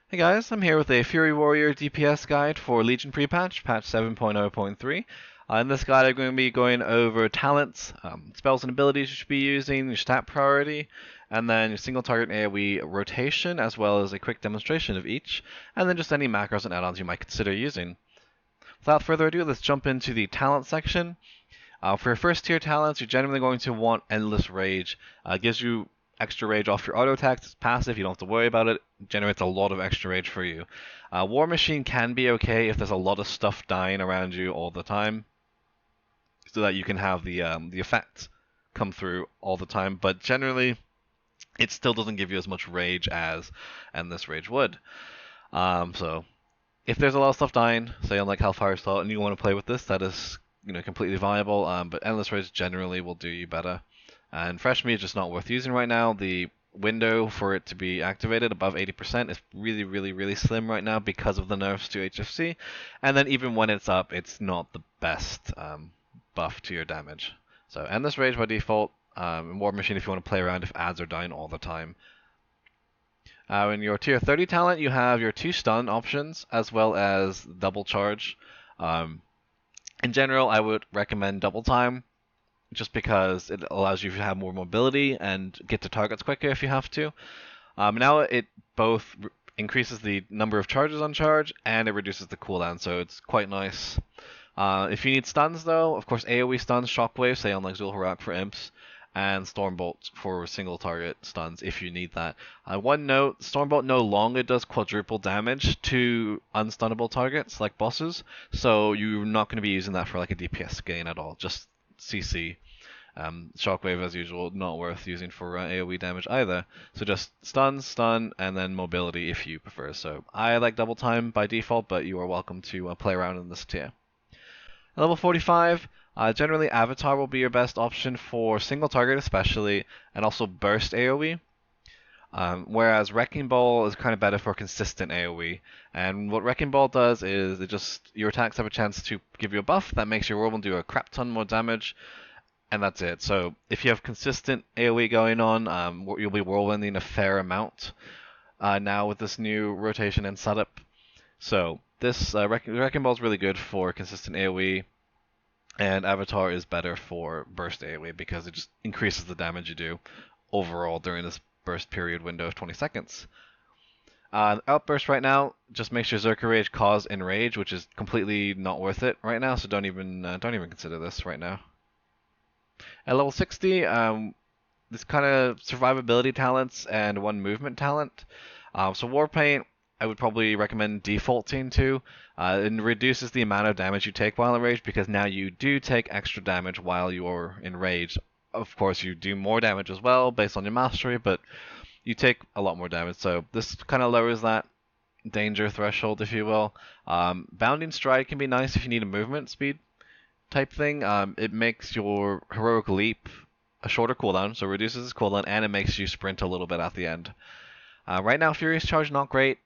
Hey guys, I'm here with a Fury Warrior DPS guide for Legion pre-patch, patch 7.0.3. In this guide I'm going to be going over talents, spells and abilities you should be using, your stat priority, and then your single target AoE rotation, as well as a quick demonstration of each, and then just any macros and add-ons you might consider using. Without further ado, let's jump into the talent section. For your first tier talents, you're generally going to want Endless Rage. It gives you extra rage off your auto attack. It's passive, you don't have to worry about it. It generates a lot of extra rage for you. War Machine can be okay if there's a lot of stuff dying around you all the time, so that you can have the effect come through all the time. But generally, it still doesn't give you as much rage as Endless Rage would. So if there's a lot of stuff dying, say on like Hellfire Assault, and you want to play with this, that is completely viable. But Endless Rage generally will do you better. And Fresh Meat is just not worth using right now. The window for it to be activated above 80% is really slim right now because of the nerfs to HFC. And then even when it's up, it's not the best buff to your damage. So Endless Rage by default. War Machine if you want to play around if ads are dying all the time. In your tier 30 talent, you have your 2 stun options as well as double charge. In general, I would recommend double time just because it allows you to have more mobility and get to targets quicker if you have to. Now it both increases the number of charges on charge and it reduces the cooldown, so it's quite nice. If you need stuns though, of course AoE stuns, Shockwave, say on like Zul'Horak for imps, and Stormbolt for single target stuns if you need that. One note, Stormbolt no longer does quadruple damage to unstunnable targets like bosses, so you're not going to be using that for like a DPS gain at all, just CC. Shockwave, as usual, not worth using for AoE damage either. So just stun, and then mobility if you prefer. So I like double time by default, but you are welcome to play around in this tier. Level 45, generally Avatar will be your best option for single target especially, and also burst AoE. Whereas Wrecking Ball is kind of better for consistent AoE. And what Wrecking Ball does is your attacks have a chance to give you a buff that makes your whirlwind do a crap ton more damage, and that's it. So if you have consistent AoE going on, you'll be whirlwinding a fair amount now with this new rotation and setup. So this Wrecking Ball is really good for consistent AoE, and Avatar is better for burst AoE because it just increases the damage you do overall during this burst period window of 20 seconds. Outburst right now just makes your Zerker Rage cause Enrage, which is completely not worth it right now. So don't even consider this right now. At level 60, this kind of survivability talents and one movement talent. So Warpaint, I would probably recommend defaulting to. It reduces the amount of damage you take while enraged because now you do take extra damage while you're enraged. Of course, you do more damage as well based on your mastery, but you take a lot more damage. So this kind of lowers that danger threshold, if you will. Bounding Stride can be nice if you need a movement speed type thing. It makes your heroic leap a shorter cooldown, so it reduces its cooldown, and it makes you sprint a little bit at the end. Right now, Furious Charge not great.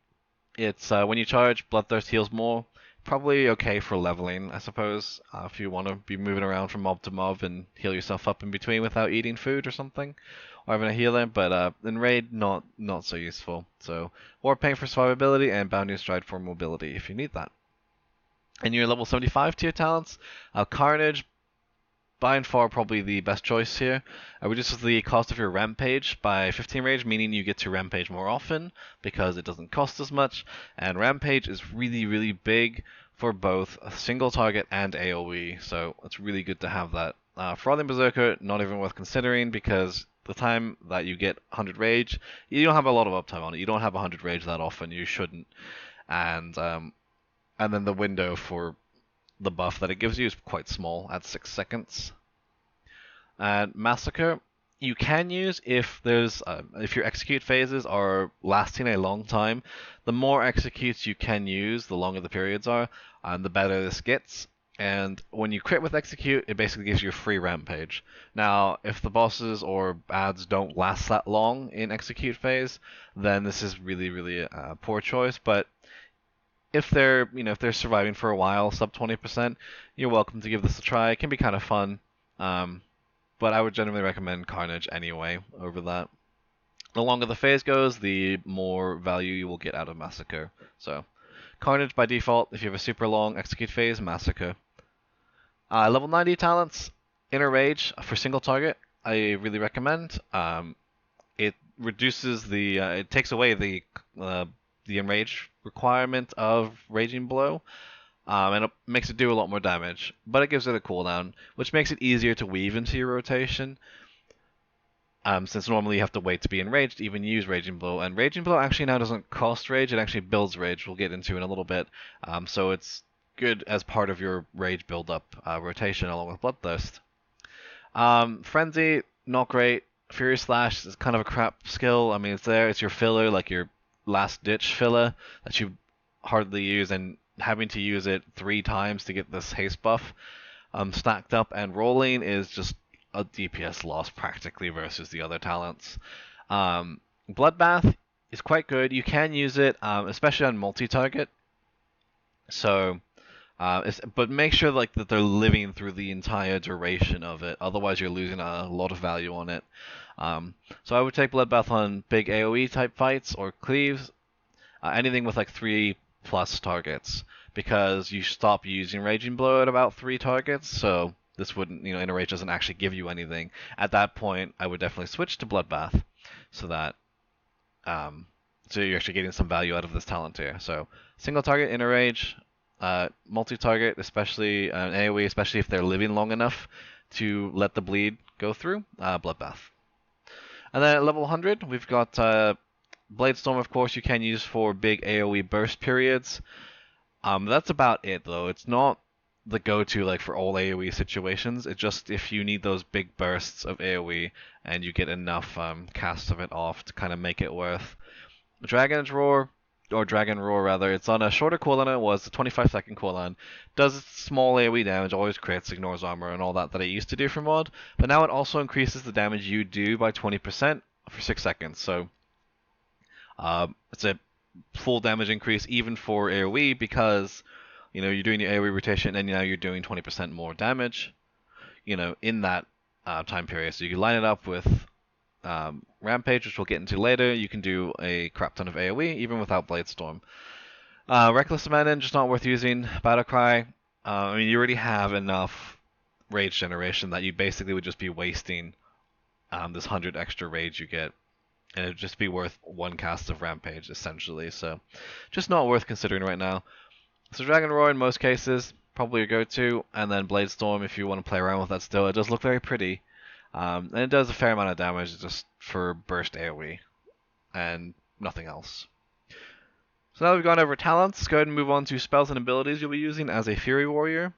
It's when you charge, Bloodthirst heals more. Probably okay for leveling, I suppose, if you want to be moving around from mob to mob and heal yourself up in between without eating food or something, or having a healer. But in raid, not so useful. So Warpaint for survivability and Bounding Stride for mobility if you need that. And your level 75 tier talents, Carnage, by and far probably the best choice here. Reduces the cost of your Rampage by 15 rage, meaning you get to Rampage more often because it doesn't cost as much. And Rampage is really big for both a single target and AoE, so it's really good to have that. Frothing Berserker, not even worth considering because the time that you get 100 rage, you don't have a lot of uptime on it. You don't have 100 rage that often, you shouldn't. And then the window for the buff that it gives you is quite small at 6 seconds. And Massacre, you can use if your execute phases are lasting a long time. The more executes you can use, the longer the periods are, and the better this gets. And when you crit with execute, it basically gives you a free rampage. Now, if the bosses or ads don't last that long in execute phase, then this is really a poor choice. But if they're surviving for a while, sub 20%, you're welcome to give this a try. It can be kind of fun, but I would generally recommend Carnage anyway over that. The longer the phase goes, the more value you will get out of Massacre. So, Carnage by default, if you have a super long execute phase, Massacre. Level 90 talents, Inner Rage for single target, I really recommend. It reduces it takes away the enrage requirement of Raging Blow, and it makes it do a lot more damage. But it gives it a cooldown, which makes it easier to weave into your rotation. Since normally you have to wait to be enraged to even use Raging Blow, and Raging Blow actually now doesn't cost rage, it actually builds rage, we'll get into in a little bit. So it's good as part of your rage build-up rotation along with Bloodthirst. Frenzy, not great. Fury Slash is kind of a crap skill. I mean, it's there, it's your filler, like your last-ditch filler that you hardly use, and having to use it 3 times to get this haste buff stacked up, and rolling is just a DPS loss practically versus the other talents. Bloodbath is quite good. You can use it, especially on multi-target. So, but make sure like that they're living through the entire duration of it. Otherwise, you're losing a lot of value on it. So I would take Bloodbath on big AoE type fights or cleaves, anything with like 3+ targets, because you stop using Raging Blow at about 3 targets. So this wouldn't, Inner Rage doesn't actually give you anything. At that point, I would definitely switch to Bloodbath, so that so you're actually getting some value out of this talent here. So single target Inner Rage, multi-target, especially AoE, especially if they're living long enough to let the bleed go through, Bloodbath. And then at level 100, we've got Bladestorm, of course, you can use for big AoE burst periods. That's about it, though. It's not the go-to like for all AoE situations. It's just if you need those big bursts of AoE and you get enough casts of it off to kind of make it worth. Dragon Roar, rather, it's on a shorter cooldown than it was, a 25-second cooldown. Does small AoE damage, always crits, ignores armor, and all that it used to do for mod. But now it also increases the damage you do by 20% for 6 seconds. So it's a full damage increase even for AoE, because you're doing your AoE rotation and now you're doing 20% more damage in that time period. So you can line it up with Rampage, which we'll get into later. You can do a crap ton of AoE even without Bladestorm. Reckless Abandon, just not worth using. Battlecry, I mean, you already have enough rage generation that you basically would just be wasting this 100 extra rage you get, and it would just be worth 1 cast of Rampage essentially. So just not worth considering right now. So Dragon Roar in most cases, probably your go-to, and then Bladestorm if you want to play around with that still. It does look very pretty, and it does a fair amount of damage just for burst AoE, and nothing else. So now we've gone over talents, go ahead and move on to spells and abilities you'll be using as a Fury Warrior.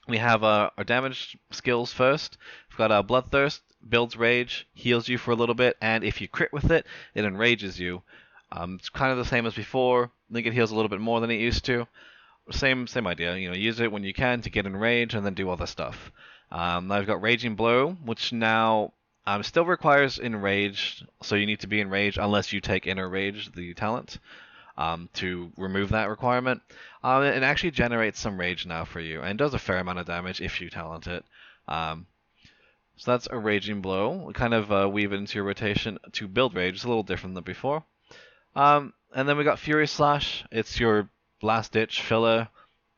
We have our damage skills first. We've got Bloodthirst, builds rage, heals you for a little bit, and if you crit with it, it enrages you. It's kind of the same as before. I think it heals a little bit more than it used to. Same idea. Use it when you can to get enraged and then do other stuff. Now I've got Raging Blow, which now still requires enraged, so you need to be enraged unless you take Inner Rage, the talent, to remove that requirement. It actually generates some rage now for you, and does a fair amount of damage if you talent it. So that's a Raging Blow. We kind of weave it into your rotation to build rage. It's a little different than before. And then we got Fury Slash. It's your last-ditch filler.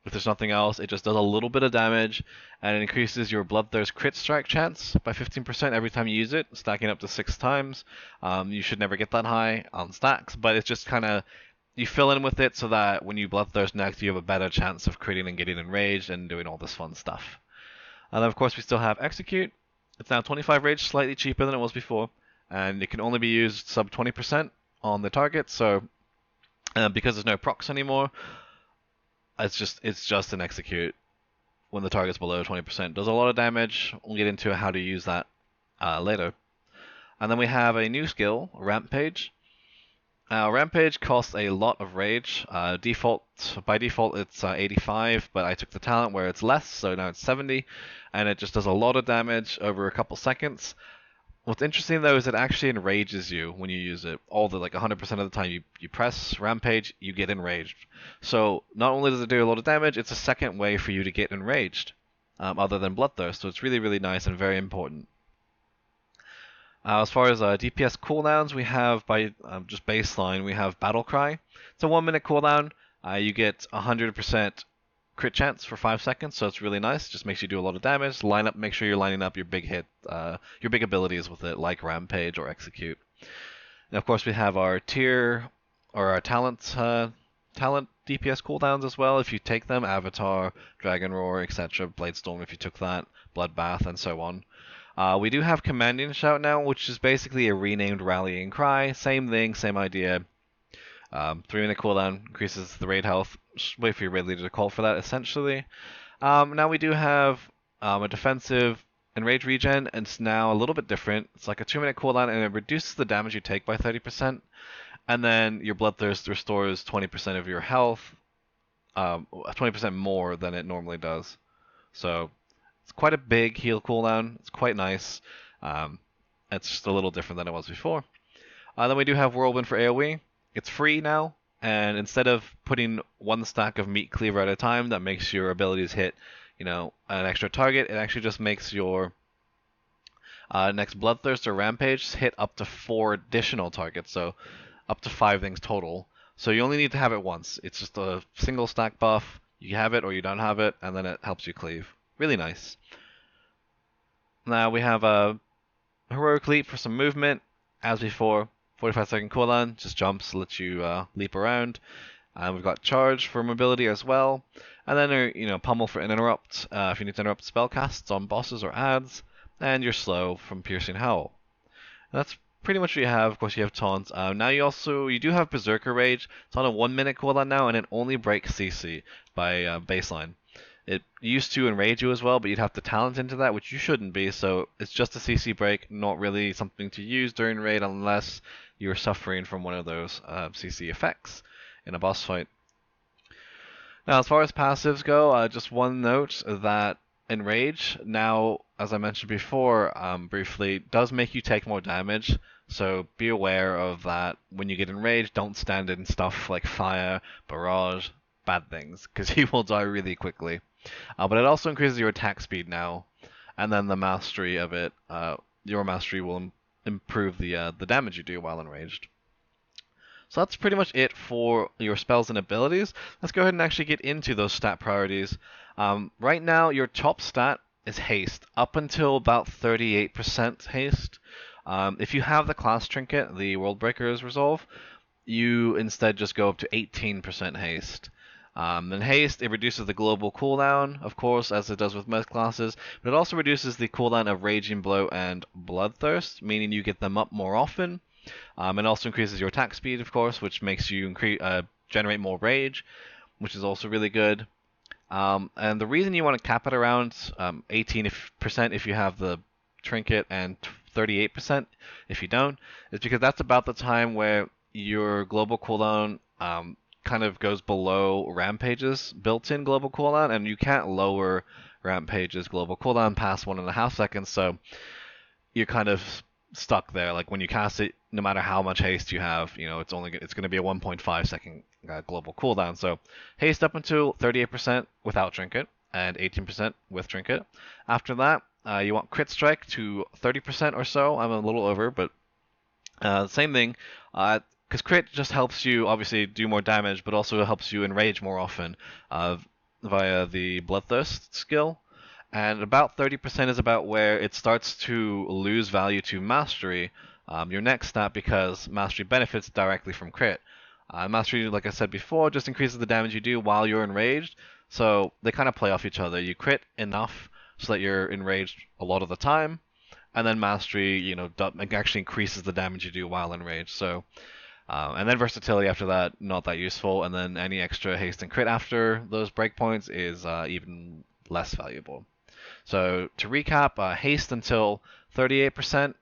If there's nothing else, it just does a little bit of damage, and it increases your Bloodthirst crit strike chance by 15% every time you use it, stacking up to 6 times. You should never get that high on stacks, but it's just kind of, you fill in with it so that when you Bloodthirst next, you have a better chance of critting and getting enraged and doing all this fun stuff. And then, of course, we still have Execute. It's now 25 rage, slightly cheaper than it was before, and it can only be used sub 20% on the target, so because there's no procs anymore, it's just an Execute when the target's below 20%. Does a lot of damage. We'll get into how to use that later. And then we have a new skill, Rampage. Rampage costs a lot of rage. By default it's 85, but I took the talent where it's less, so now it's 70, and it just does a lot of damage over a couple seconds. What's interesting though is it actually enrages you when you use it. 100% of the time you press Rampage, you get enraged. So not only does it do a lot of damage, it's a second way for you to get enraged, other than Bloodthirst. So it's really, really nice and very important. As far as DPS cooldowns, we have by just baseline, we have Battle Cry. It's a 1 minute cooldown. You get 100% crit chance for 5 seconds, so it's really nice. Just makes you do a lot of damage. Make sure you're lining up your big your big abilities with it, like Rampage or Execute. And of course, we have our tier or our talent DPS cooldowns as well. If you take them, Avatar, Dragon Roar, etc., Bladestorm if you took that, Bloodbath, and so on. We do have Commanding Shout now, which is basically a renamed Rallying Cry. Same thing, same idea. 3-minute cooldown increases the raid health. Just wait for your raid leader to call for that, essentially. Now we do have a defensive enrage regen, and it's now a little bit different. It's like a 2-minute cooldown, and it reduces the damage you take by 30%. And then your Bloodthirst restores 20% of your health, 20% more than it normally does. So it's quite a big heal cooldown. It's quite nice. It's just a little different than it was before. Then we do have Whirlwind for AoE. It's free now, and instead of putting one stack of Meat Cleaver at a time that makes your abilities hit, an extra target, it actually just makes your next Bloodthirst or Rampage hit up to 4 additional targets, so up to 5 things total. So you only need to have it once. It's just a single stack buff. You have it or you don't have it, and then it helps you cleave. Really nice. Now we have a Heroic Leap for some movement. As before, 45-second cooldown, just jumps, lets you leap around. We've got Charge for mobility as well. And then, Pummel for an interrupt, if you need to interrupt spellcasts on bosses or adds. And you're Slow from Piercing Howl. And that's pretty much what you have. Of course, you have Taunt. Now you do have Berserker Rage. It's on a 1-minute cooldown now, and it only breaks CC by baseline. It used to enrage you as well, but you'd have to talent into that, which you shouldn't be, so it's just a CC break, not really something to use during raid unless you're suffering from one of those CC effects in a boss fight. Now, as far as passives go, just one note that Enrage, now, as I mentioned before, briefly, does make you take more damage, so be aware of that. When you get enraged, don't stand in stuff like fire, barrage, bad things, because you will die really quickly. But it also increases your attack speed now, and then the mastery of it, your mastery will improve the damage you do while enraged. So that's pretty much it for your spells and abilities. Let's go ahead and actually get into those stat priorities. Right now, your top stat is haste, up until about 38% haste. If you have the class trinket, the Worldbreaker's Resolve, you instead just go up to 18% haste. Then haste, it reduces the global cooldown, of course, as it does with most classes, but it also reduces the cooldown of Raging Blow and Bloodthirst, meaning you get them up more often. It also increases your attack speed, of course, which makes you generate more rage, which is also really good. And the reason you want to cap it around 18% if you have the trinket and 38% if you don't, is because that's about the time where your global cooldown kind of goes below Rampage's built-in global cooldown, and you can't lower Rampage's global cooldown past 1.5 seconds, so you're kind of stuck there. Like when you cast it, no matter how much haste you have, it's going to be a 1.5 second global cooldown. So haste up until 38% without trinket and 18% with trinket. After that, you want crit strike to 30% or so. I'm a little over, but same thing. Because crit just helps you obviously do more damage, but also helps you enrage more often via the Bloodthirst skill. And about 30% is about where it starts to lose value to Mastery, your next stat, because Mastery benefits directly from crit. Mastery, like I said before, just increases the damage you do while you're enraged, so they kind of play off each other. You crit enough so that you're enraged a lot of the time, and then Mastery, actually increases the damage you do while enraged. So, and then Versatility after that, not that useful, and then any extra haste and crit after those breakpoints is even less valuable. So to recap, haste until 38%,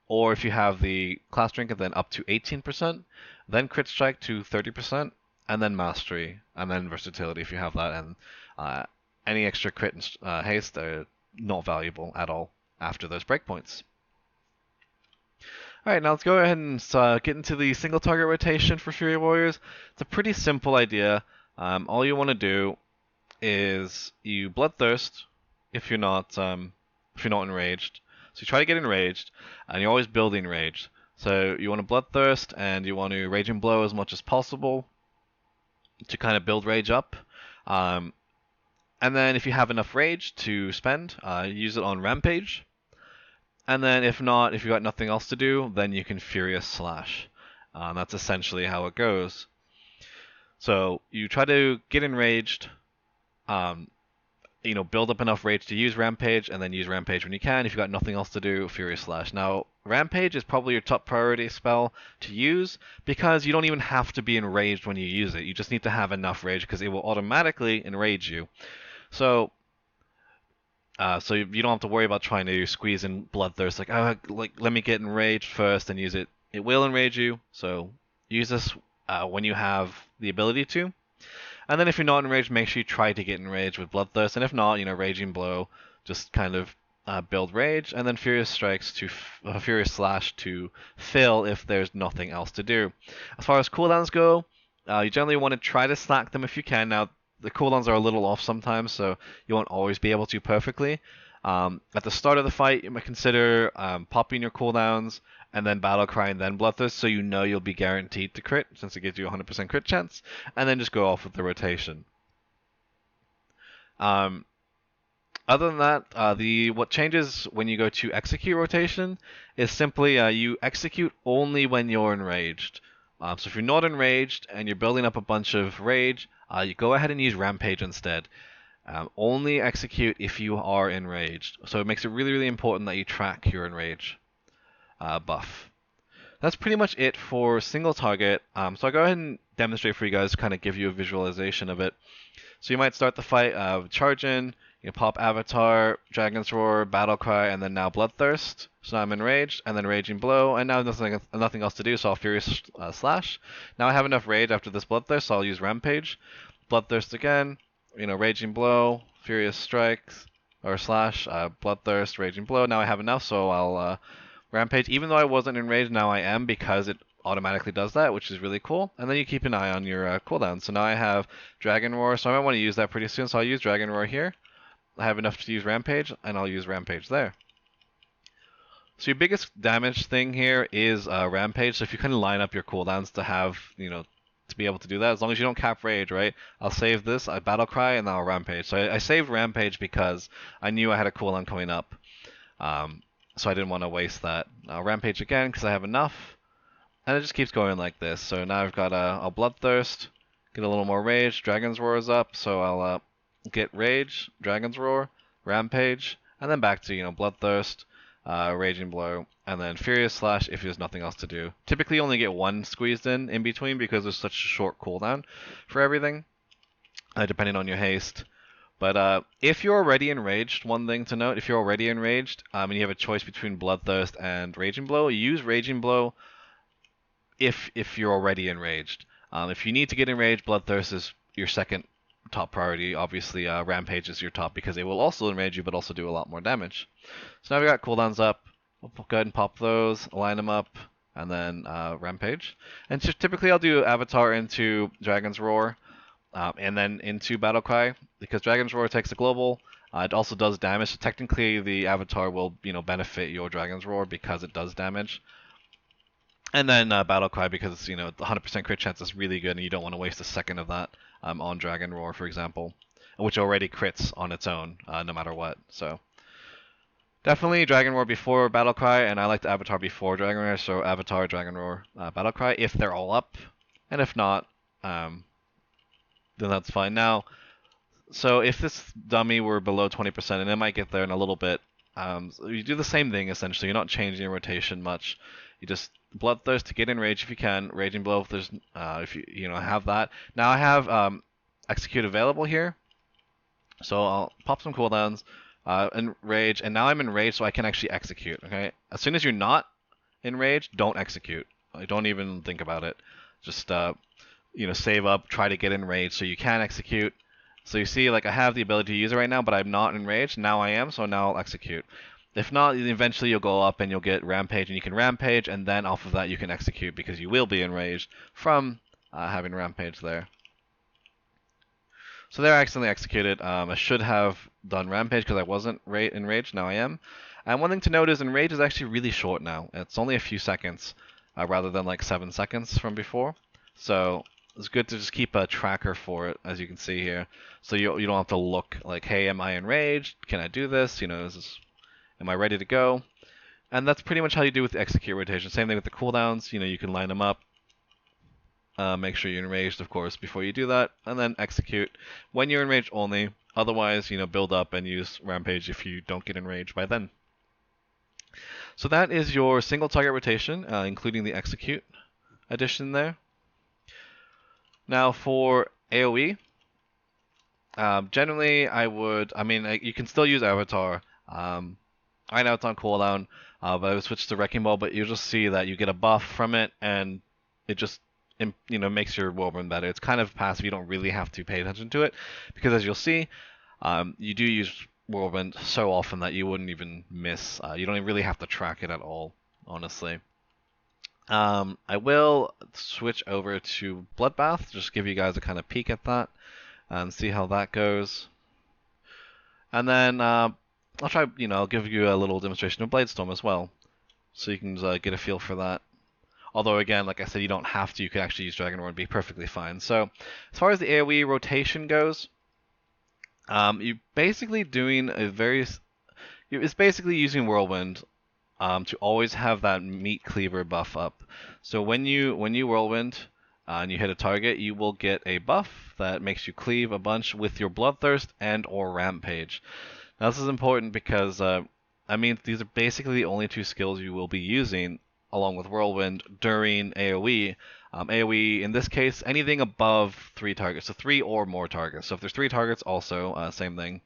or if you have the class trinket, then up to 18%, then crit strike to 30%, and then mastery, and then versatility if you have that, and any extra crit and haste are not valuable at all after those breakpoints. Alright, now let's go ahead and get into the single target rotation for Fury Warriors. It's a pretty simple idea. All you want to do is you Bloodthirst if you're not enraged. So you try to get enraged, and you're always building rage. So you want to bloodthirst, and you want to raging blow as much as possible to kind of build rage up. And then if you have enough rage to spend, use it on rampage. And then if not, if you've got nothing else to do, then you can furious slash. That's essentially how it goes. So you try to get enraged, build up enough rage to use rampage, and then use rampage when you can. If you've got nothing else to do, furious slash. Now, rampage is probably your top priority spell to use because you don't even have to be enraged when you use it. You just need to have enough rage because it will automatically enrage you. So you don't have to worry about trying to squeeze in bloodthirst. Let me get enraged first and use it. It will enrage you. So use this when you have the ability to. And then if you're not enraged, make sure you try to get enraged with bloodthirst. And if not, raging blow, just kind of build rage, and then furious strikes to furious slash to fill if there's nothing else to do. As far as cooldowns go, you generally want to try to slack them if you can. Now, the cooldowns are a little off sometimes, so you won't always be able to perfectly. At the start of the fight, you might consider popping your cooldowns, and then battle cry, and then bloodthirst, so you'll be guaranteed to crit, since it gives you a 100% crit chance, and then just go off with the rotation. Other than that, what changes when you go to execute rotation is simply you execute only when you're enraged. So if you're not enraged and you're building up a bunch of rage, you go ahead and use rampage instead. Only execute if you are enraged. So it makes it really, really important that you track your enrage buff. That's pretty much it for single target. So I'll go ahead and demonstrate for you guys, kind of give you a visualization of it. So you might start the fight charge in, pop Avatar, Dragon's Roar, Battle Cry, and then now Bloodthirst. So now I'm enraged, and then Raging Blow, and now nothing else to do, so I'll Furious Slash. Now I have enough rage after this Bloodthirst, so I'll use Rampage. Bloodthirst again, Raging Blow, Furious Strikes, or Slash, Bloodthirst, Raging Blow. Now I have enough, so I'll Rampage. Even though I wasn't enraged, now I am, because it automatically does that, which is really cool. And then you keep an eye on your cooldown. So now I have Dragon Roar, so I might want to use that pretty soon, so I'll use Dragon Roar here. I have enough to use Rampage, and I'll use Rampage there. So your biggest damage thing here is Rampage, so if you kind of line up your cooldowns to have, to be able to do that, as long as you don't cap Rage, right? I'll save this, I Battle Cry, and now I'll Rampage. So I saved Rampage because I knew I had a cooldown coming up, so I didn't want to waste that. I'll Rampage again, because I have enough. And it just keeps going like this. So now I've got a Bloodthirst, get a little more Rage, Dragon's Roar is up, so I'll get Rage, Dragon's Roar, Rampage, and then back to, Bloodthirst, Raging Blow, and then Furious Slash if there's nothing else to do. Typically you only get one squeezed in between because there's such a short cooldown for everything, depending on your haste. But if you're already enraged, one thing to note, if you're already enraged, and you have a choice between Bloodthirst and Raging Blow, use Raging Blow if you're already enraged. If you need to get enraged, Bloodthirst is your second top priority. Obviously, Rampage is your top because it will also enrage you, but also do a lot more damage. So now we've got cooldowns up. We'll go ahead and pop those, line them up, and then Rampage. And so typically I'll do Avatar into Dragon's Roar, and then into Battle Cry, because Dragon's Roar takes a global. It also does damage, so technically the Avatar will benefit your Dragon's Roar because it does damage. And then Battle Cry because the 100% crit chance is really good, and you don't want to waste a second of that on Dragon Roar, for example, which already crits on its own, no matter what. So definitely Dragon Roar before Battle Cry, and I like to Avatar before Dragon Roar, so Avatar, Dragon Roar, Battle Cry if they're all up, and if not, then that's fine. Now, so if this dummy were below 20%, and it might get there in a little bit, so you do the same thing essentially. You're not changing your rotation much. You just Bloodthirst to get enraged if you can, Raging Blow if there's if you have that. Now I have Execute available here, so I'll pop some cooldowns, enrage, and now I'm enraged, so I can actually execute. Okay, as soon as you're not enraged, don't execute. Don't even think about it. Just save up, try to get enraged so you can execute. So you see, like I have the ability to use it right now, but I'm not enraged. Now I am, so now I'll execute. If not, eventually you'll go up and you'll get Rampage, and you can Rampage, and then off of that you can execute because you will be enraged from having Rampage there. So there I accidentally executed. I should have done Rampage because I wasn't enraged, now I am. And one thing to note is Enrage is actually really short now. It's only a few seconds, rather than like 7 seconds from before. So it's good to just keep a tracker for it, as you can see here. So you don't have to look like, hey, am I enraged? Can I do this? You know, am I ready to go? And that's pretty much how you do with the execute rotation. Same thing with the cooldowns. You know, you can line them up. Make sure you're enraged, of course, before you do that, and then execute when you're enraged only. Otherwise, you know, build up and use Rampage if you don't get enraged by then. So that is your single target rotation, including the execute addition there. Now for AoE, generally you can still use Avatar. Right now it's on cooldown, but I would switch to Wrecking Ball, but you'll just see that you get a buff from it, and it just makes your Whirlwind better. It's kind of passive, you don't really have to pay attention to it, because as you'll see, you do use Whirlwind so often that you wouldn't even miss. You don't really have to track it at all, honestly. I will switch over to Bloodbath, just give you guys a kind of peek at that, and see how that goes. And then I'll try, I'll give you a little demonstration of Bladestorm as well, so you can get a feel for that. Although, again, like I said, you don't have to. You could actually use Dragon Roar and be perfectly fine. So, as far as the AoE rotation goes, you're basically doing it's basically using Whirlwind to always have that meat cleaver buff up. So when you Whirlwind and you hit a target, you will get a buff that makes you cleave a bunch with your Bloodthirst and or Rampage. Now this is important because these are basically the only two skills you will be using along with Whirlwind during AoE. AoE, in this case, anything above 3 targets, so 3 or more targets. So if there's 3 targets, also, same thing.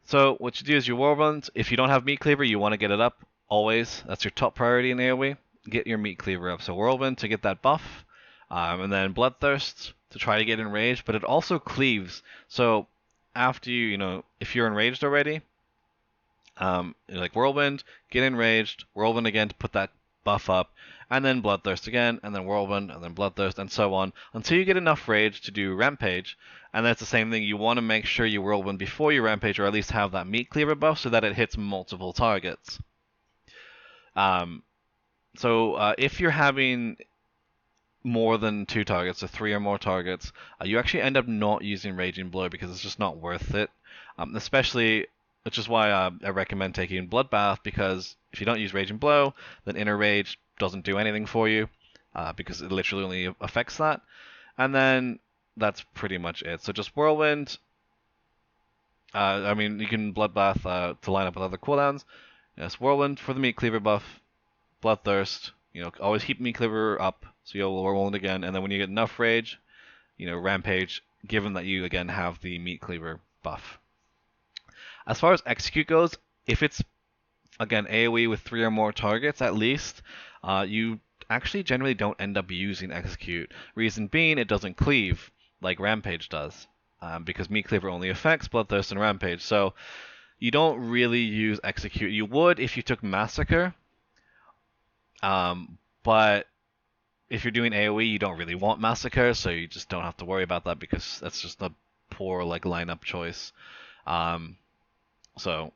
So what you do is you Whirlwind. If you don't have Meat Cleaver, you want to get it up, always. That's your top priority in AoE. Get your Meat Cleaver up. So Whirlwind to get that buff, and then Bloodthirst to try to get enraged, but it also cleaves. So after if you're enraged already, like Whirlwind, get enraged, Whirlwind again to put that buff up, and then Bloodthirst again, and then Whirlwind, and then Bloodthirst, and so on, until you get enough rage to do Rampage. And that's the same thing, you want to make sure you Whirlwind before you Rampage, or at least have that Meat Cleaver buff so that it hits multiple targets. If you're having more than 2 targets, so 3 or more targets, you actually end up not using Raging Blow because it's just not worth it. Especially, which is why I recommend taking Bloodbath, because if you don't use Raging Blow, then Inner Rage doesn't do anything for you, because it literally only affects that. And then that's pretty much it. So just Whirlwind. You can Bloodbath to line up with other cooldowns. Yes, Whirlwind for the Meat Cleaver buff, Bloodthirst. Always keep Meat Cleaver up, so you'll Whirlwind again. And then when you get enough rage, Rampage, given that you again have the Meat Cleaver buff. As far as execute goes, if it's again AoE with 3 or more targets at least, you actually generally don't end up using execute. Reason being, it doesn't cleave like Rampage does, because Meat Cleaver only affects Bloodthirst and Rampage. So you don't really use execute. You would if you took Massacre, but if you're doing AoE, you don't really want Massacre, so you just don't have to worry about that because that's just a poor lineup choice. So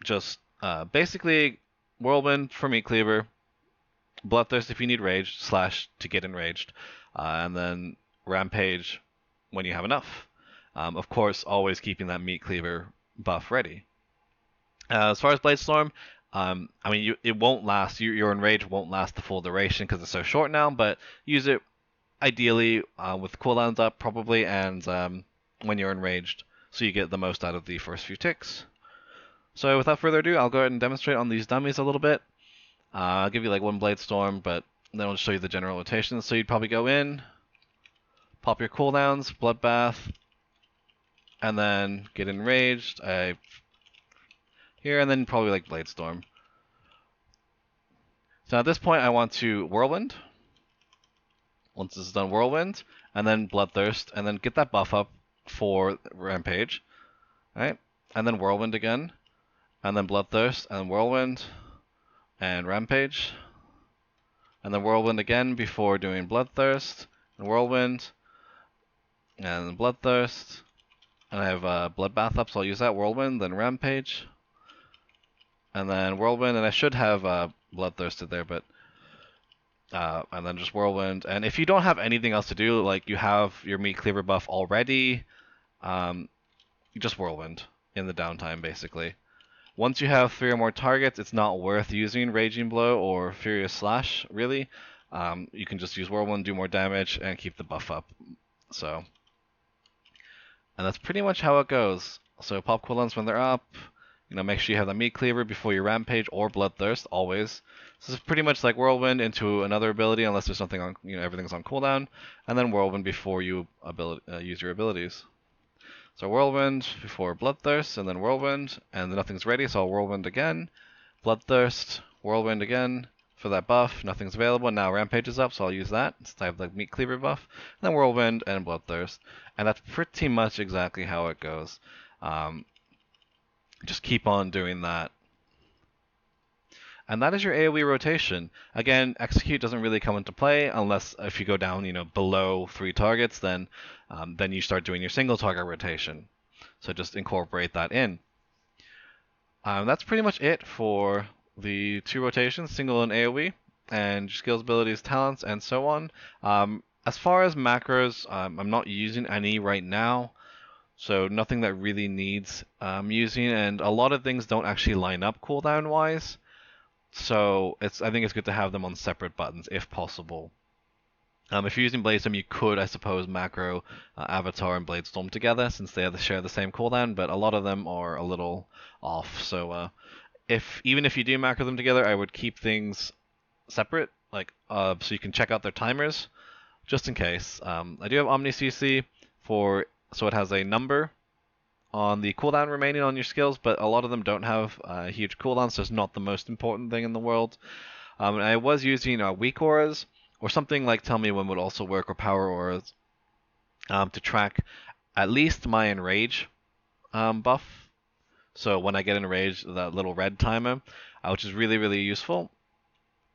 just basically Whirlwind for Meat Cleaver, Bloodthirst if you need rage / to get enraged, and then Rampage when you have enough. Of course, always keeping that Meat Cleaver buff ready. As far as Bladestorm, it won't last. Your enrage won't last the full duration because it's so short now. But use it ideally with cooldowns up probably, and when you're enraged, so you get the most out of the first few ticks. So without further ado, I'll go ahead and demonstrate on these dummies a little bit. I'll give you one Bladestorm, but then I'll just show you the general rotation. So you'd probably go in, pop your cooldowns, Bloodbath, and then get enraged here, and then probably Bladestorm. So at this point, I want to Whirlwind. Once this is done, Whirlwind, and then Bloodthirst, and then get that buff up for Rampage. Right? And then Whirlwind again, and then Bloodthirst, and Whirlwind, and Rampage. And then Whirlwind again before doing Bloodthirst, and Whirlwind, and then Bloodthirst. And I have Bloodbath up, so I'll use that, Whirlwind, then Rampage. and then Whirlwind, and I should have Bloodthirsted there, but and then just Whirlwind. And if you don't have anything else to do, like you have your meat cleaver buff already, you just Whirlwind in the downtime, basically. Once you have 3 or more targets, it's not worth using Raging Blow or Furious Slash, really. You can just use Whirlwind, do more damage, and keep the buff up. So, and that's pretty much how it goes. So pop cooldowns when they're up. Make sure you have the meat cleaver before you rampage or bloodthirst, always. So this is pretty much like Whirlwind into another ability, unless there's something on, everything's on cooldown, and then Whirlwind before you use your abilities. So Whirlwind before Bloodthirst, and then Whirlwind, and nothing's ready, so I'll Whirlwind again. Bloodthirst, Whirlwind again for that buff. Nothing's available. Now Rampage is up, so I'll use that since I have the Meat Cleaver buff. And then Whirlwind and Bloodthirst. And that's pretty much exactly how it goes. Just keep on doing that. And that is your AoE rotation. Again, execute doesn't really come into play unless if you go down, below 3 targets, then you start doing your single target rotation. So just incorporate that in. That's pretty much it for the 2 rotations, single and AoE, and skills, abilities, talents, and so on. As far as macros, I'm not using any right now. So nothing that really needs using, and a lot of things don't actually line up cooldown wise. So I think it's good to have them on separate buttons if possible. If you're using Bladestorm, you could, I suppose, macro Avatar and Bladestorm together since they share the same cooldown, but a lot of them are a little off. So even if you do macro them together, I would keep things separate, so you can check out their timers, just in case. I do have OmniCC so it has a number on the cooldown remaining on your skills, but a lot of them don't have huge cooldowns, so it's not the most important thing in the world. And I was using weak auras, or something like TellMeWhen would also work, or power auras, to track at least my enrage buff. So when I get enraged, that little red timer, which is really, really useful.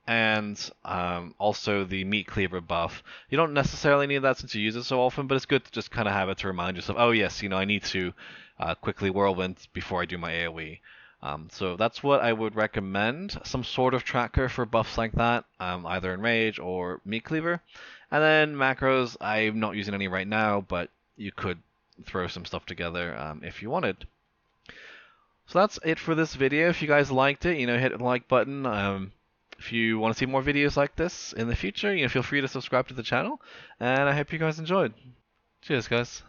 And also the meat cleaver buff. You don't necessarily need that since you use it so often, but it's good to just kind of have it to remind yourself, oh yes, I need to quickly Whirlwind before I do my AoE. So that's what I would recommend, some sort of tracker for buffs like that, either Enrage or Meat Cleaver. And then macros, I'm not using any right now, but you could throw some stuff together if you wanted. So that's it for this video. If you guys liked it, hit the like button. If you want to see more videos like this in the future, feel free to subscribe to the channel. And I hope you guys enjoyed. Cheers, guys.